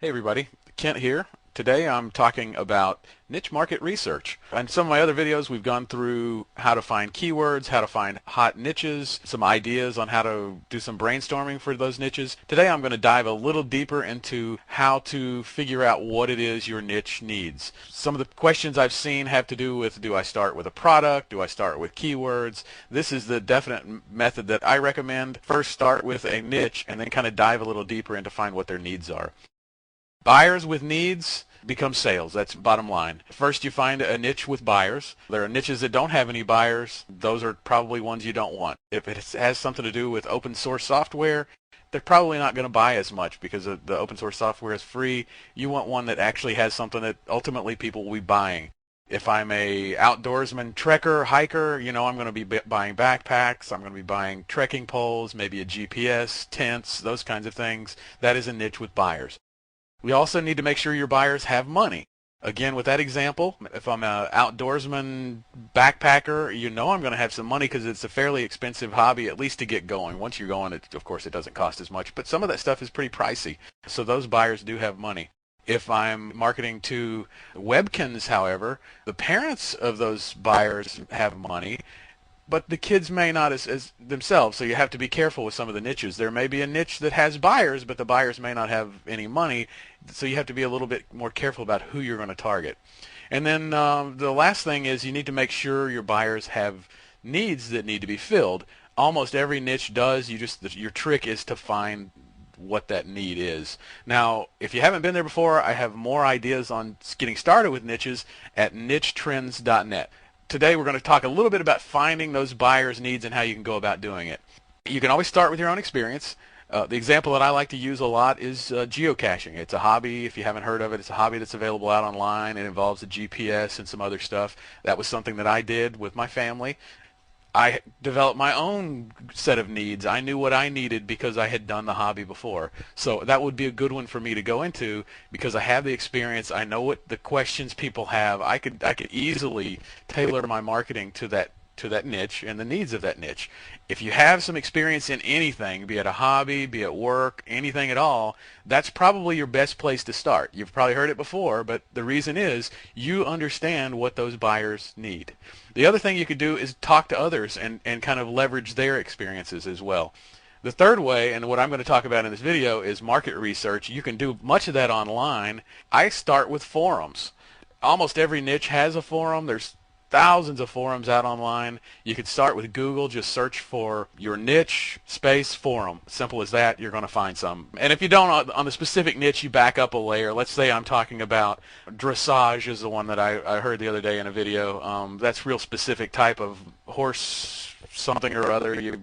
Hey everybody, Kent here. Today I'm talking about niche market research. In some of my other videos we've gone through how to find keywords, how to find hot niches, some ideas on how to do some brainstorming for those niches. Today I'm going to dive a little deeper into how to figure out what it is your niche needs. Some of the questions I've seen have to do with, do I start with a product? Do I start with keywords? This is the definite method that I recommend. First start with a niche and then kind of dive a little deeper into find what their needs are. Buyers with needs become sales. That's bottom line. First, you find a niche with buyers. There are niches that don't have any buyers. Those are probably ones you don't want. If it has something to do with open source software, they're probably not going to buy as much because the open source software is free. You want one that actually has something that ultimately people will be buying. If I'm a outdoorsman, trekker, hiker, I'm going to be buying backpacks. I'm going to be buying trekking poles, maybe a GPS, tents, those kinds of things. That is a niche with buyers. We also need to make sure your buyers have money. Again, with that example, if I'm an outdoorsman backpacker, I'm going to have some money because it's a fairly expensive hobby, at least to get going. Once you're going, of course, it doesn't cost as much, but some of that stuff is pretty pricey. So those buyers do have money. If I'm marketing to Webkinz, however, the parents of those buyers have money, but the kids may not as themselves, so you have to be careful with some of the niches. There may be a niche that has buyers, but the buyers may not have any money, so you have to be a little bit more careful about who you're going to target. And then the last thing is you need to make sure your buyers have needs that need to be filled. Almost every niche does. Your trick is to find what that need is. Now, if you haven't been there before, I have more ideas on getting started with niches at nichetrends.net. Today we're going to talk a little bit about finding those buyers' needs and how you can go about doing it. You can always start with your own experience. The example that I like to use a lot is geocaching. It's a hobby. If you haven't heard of it, it's a hobby that's available out online. It involves a GPS and some other stuff. That was something that I did with my family. I developed my own set of needs. I knew what I needed because I had done the hobby before. So that would be a good one for me to go into because I have the experience. I know what the questions people have. I could easily tailor my marketing to that niche and the needs of that niche. If you have some experience in anything, be it a hobby, be it work, anything at all, that's probably your best place to start. You've probably heard it before, but the reason is you understand what those buyers need. The other thing you could do is talk to others and kind of leverage their experiences as well. The third way, and what I'm going to talk about in this video, is market research. You can do much of that online. I start with forums. Almost every niche has a forum. There's thousands of forums out online. You could start with Google, just search for your niche space forum. Simple as that, you're going to find some. And if you don't, on the specific niche, you back up a layer. Let's say I'm talking about dressage is the one that I heard the other day in a video. That's real specific type of horse something or other.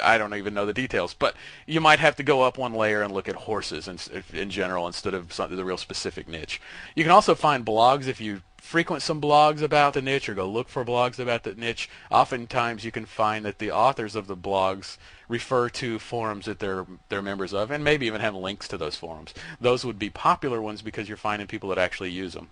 I don't even know the details, but you might have to go up one layer and look at horses in general instead of the real specific niche. You can also find blogs if you frequent some blogs about the niche or go look for blogs about the niche. Oftentimes you can find that the authors of the blogs refer to forums that they're members of and maybe even have links to those forums. Those would be popular ones because you're finding people that actually use them.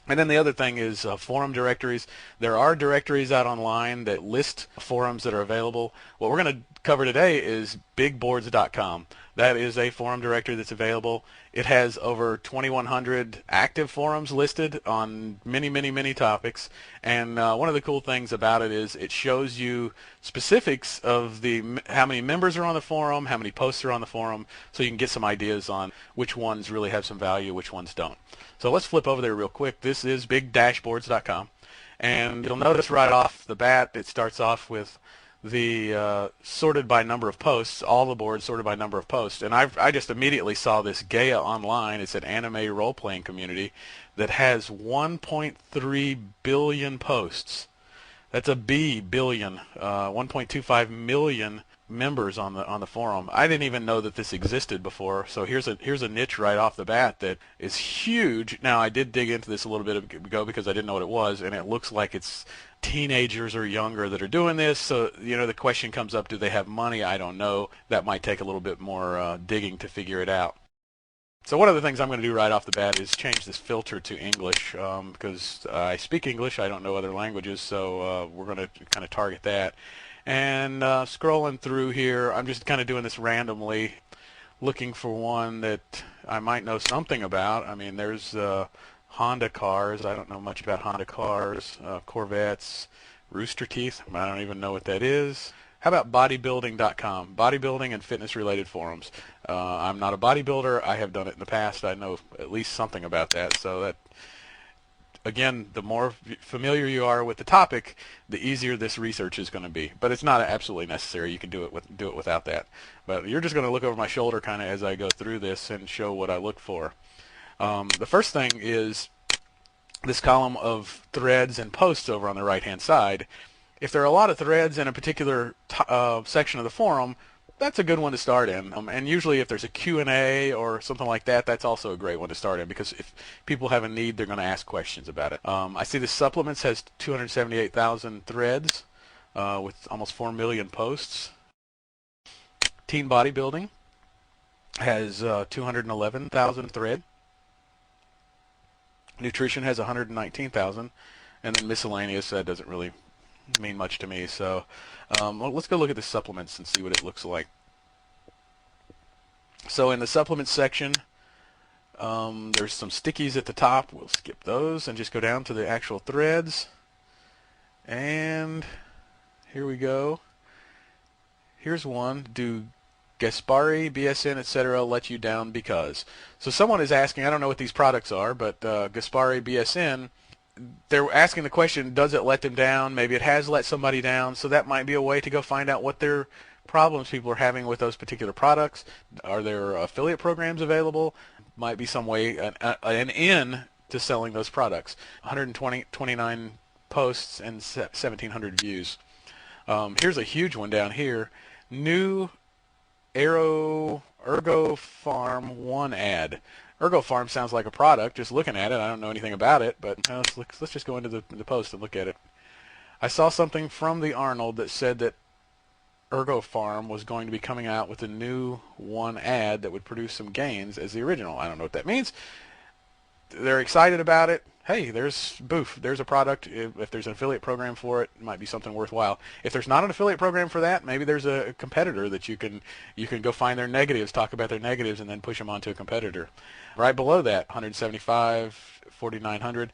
And then the other thing is forum directories. There are directories out online that list forums that are available. What we're going to cover today is bigboards.com. That is a forum directory that's available. It has over 2,100 active forums listed on many topics. And one of the cool things about it is it shows you specifics of how many members are on the forum, how many posts are on the forum, so you can get some ideas on which ones really have some value, which ones don't. So let's flip over there real quick. This is big-boards.com. And you'll notice right off the bat it starts off with the sorted by number of posts, all the boards sorted by number of posts. And I just immediately saw this Gaia Online. It's an anime role-playing community that has 1.3 billion posts. That's a billion, 1.25 million members on the forum. I didn't even know that this existed before. So here's a niche right off the bat that is huge. Now I did dig into this a little bit ago because I didn't know what it was, and it looks like it's teenagers or younger that are doing this. So the question comes up: do they have money? I don't know. That might take a little bit more digging to figure it out. So one of the things I'm going to do right off the bat is change this filter to English because I speak English. I don't know other languages, so we're going to kind of target that. And scrolling through here, I'm just kind of doing this randomly. looking for one that I might know something about. I mean, there's Honda cars. I don't know much about Honda cars. Corvettes, Rooster Teeth. I don't even know what that is. How about bodybuilding.com? Bodybuilding and fitness-related forums. I'm not a bodybuilder. I have done it in the past. I know at least something about that. So that, again, the more familiar you are with the topic, the easier this research is going to be. But it's not absolutely necessary. You can do it without that. But you're just going to look over my shoulder kind of as I go through this and show what I look for. The first thing is this column of threads and posts over on the right-hand side. If there are a lot of threads in a particular section of the forum, that's a good one to start in. And usually if there's a Q&A or something like that, that's also a great one to start in, because if people have a need, they're going to ask questions about it. I see the supplements has 278,000 threads with almost 4 million posts. Teen bodybuilding has 211,000 threads. Nutrition has 119,000, and then miscellaneous, that doesn't really mean much to me. So well, let's go look at the supplements and see what it looks like. So in the supplements section, there's some stickies at the top. We'll skip those and just go down to the actual threads. And here we go. Here's one. Do Gaspari, BSN, etc. let you down because? So someone is asking, I don't know what these products are, but Gaspari, BSN, they're asking the question, does it let them down? Maybe it has let somebody down, so that might be a way to go find out what their problems people are having with those particular products. Are there affiliate programs available? Might be some way, an in to selling those products. 129 posts and 1,700 views. Here's a huge one down here. New Ergo Farm 1 ad. Ergo Farm sounds like a product. Just looking at it, I don't know anything about it, but let's just go into the post and look at it. I saw something from the Arnold that said that Ergo Farm was going to be coming out with a new 1 ad that would produce some gains as the original. I don't know what that means. They're excited about it. Hey, there's Boof. There's a product. If there's an affiliate program for it, it might be something worthwhile. If there's not an affiliate program for that, maybe there's a competitor that you can go find their negatives, talk about their negatives, and then push them onto a competitor. Right below that, 175, 4,900,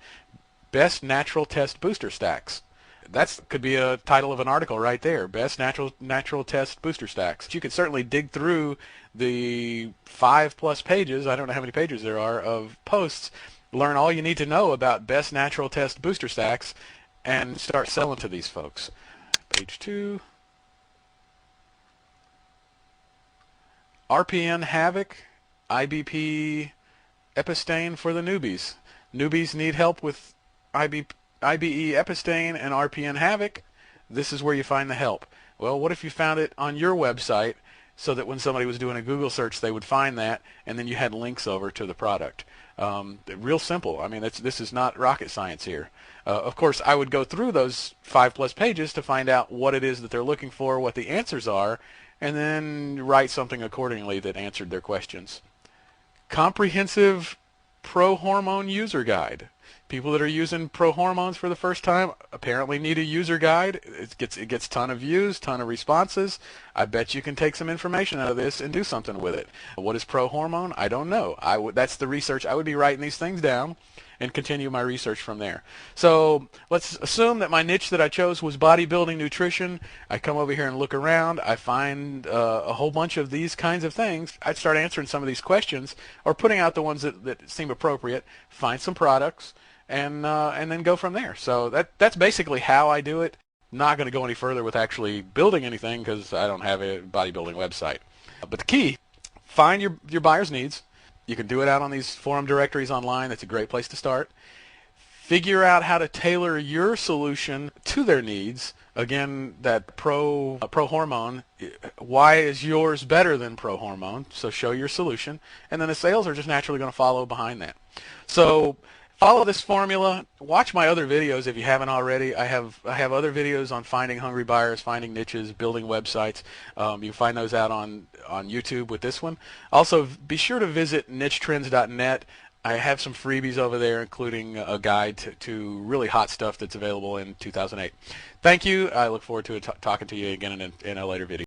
best natural test booster stacks. That could be a title of an article right there. Best natural test booster stacks. You could certainly dig through the 5+ pages, I don't know how many pages there are, of posts, learn all you need to know about best natural test booster stacks, and start selling to these folks. Page 2. RPN Havoc, IBP Epistane for the newbies. Newbies need help with IBE Epistane and RPN Havoc. This is where you find the help. Well, what if you found it on your website so that when somebody was doing a Google search they would find that, and then you had links over to the product? Real simple. I mean, this is not rocket science here. Of course, I would go through those 5+ pages to find out what it is that they're looking for, what the answers are, and then write something accordingly that answered their questions. Comprehensive pro-hormone user guide. People that are using pro-hormones for the first time apparently need a user guide. It gets a ton of views, ton of responses. I bet you can take some information out of this and do something with it. What is pro-hormone? I don't know. That's the research. I would be writing these things down and continue my research from there. So let's assume that my niche that I chose was bodybuilding nutrition. I come over here and look around. I find a whole bunch of these kinds of things. I'd start answering some of these questions or putting out the ones that seem appropriate, find some products, and then go from there. So that's basically how I do it. Not going to go any further with actually building anything because I don't have a bodybuilding website. But the key, find your buyer's needs. You can do it out on these forum directories online. That's a great place to start. Figure out how to tailor your solution to their needs. Again, that pro-hormone, why is yours better than pro-hormone? So show your solution, and then the sales are just naturally going to follow behind that. So follow this formula. Watch my other videos if you haven't already. I have other videos on finding hungry buyers, finding niches, building websites. You can find those out on YouTube with this one. Also, be sure to visit nichetrends.net. I have some freebies over there, including a guide to really hot stuff that's available in 2008. Thank you. I look forward to talking to you again in a later video.